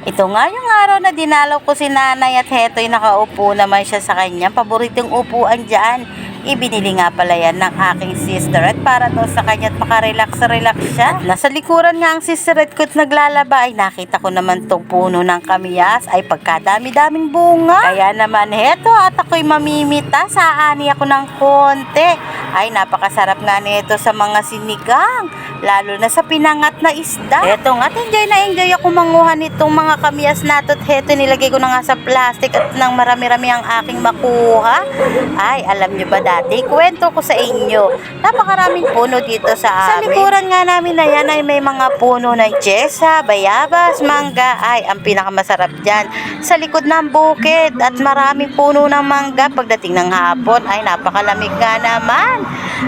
Ito nga yung araw na dinalaw ko si nanay at heto'y nakaupo naman siya sa kanyang paboritong upuan dyan. Ibinili nga pala yan ng aking sister at para daw sa kanya at makarelax-relax siya. At nasa likuran nga ang sister at ko't naglalaba ay nakita ko naman tong puno ng kamyas ay pagkadami-daming bunga. Kaya naman heto at ako'y mamimita, saani ako ng konti. Ay napakasarap nga nito sa mga sinigang, lalo na sa pinangat na isda. Heto nga, enjoy na enjoy ako manguha nitong mga kamyas nato at heto nilagay ko na nga sa plastic at nang marami-rami ang aking makuha. Ay alam nyo ba dati, kwento ko sa inyo, napakaraming puno dito sa amin. Sa likuran nga namin na yan ay may mga puno ng jesa, bayabas, mangga. Ay ang pinakamasarap dyan sa likod ng bukid at maraming puno ng mangga. Pagdating ng hapon ay napakalamig nga naman.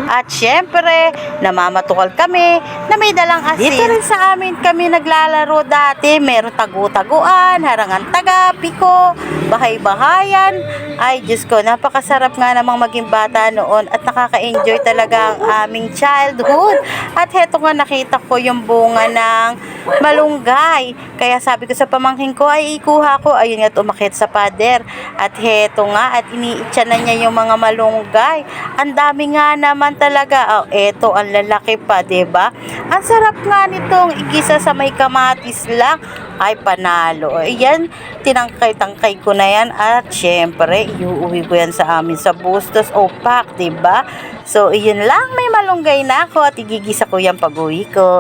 At syempre, namamatukal kami na may dalang asin. Dito rin sa amin kami naglalaro dati. Meron tagu-taguan, harangan taga, piko, bahay-bahayan. Ay, Diyos ko, napakasarap nga namang maging bata noon at nakaka-enjoy talaga ang aming childhood. At heto nga nakita ko yung bunga ng malunggay. Kaya sabi ko sa pamangkin ko, ay ikuha ko. Ayun nga, umakyat sa pader. At heto nga, at iniitsa na niya yung mga malunggay. Ang dami nga naman talaga. Oh, eto, ang lalaki pa, diba? Ang sarap nga nitong igisa sa may kamatis lang. Ay, panalo. Ayan, tinangkay-tangkay ko na yan. At syempre, iuwi ko yan sa amin sa Bustos o Pack, diba? So, iyon lang. May malunggay na ako at igigisa ko yan pag-uwi ko.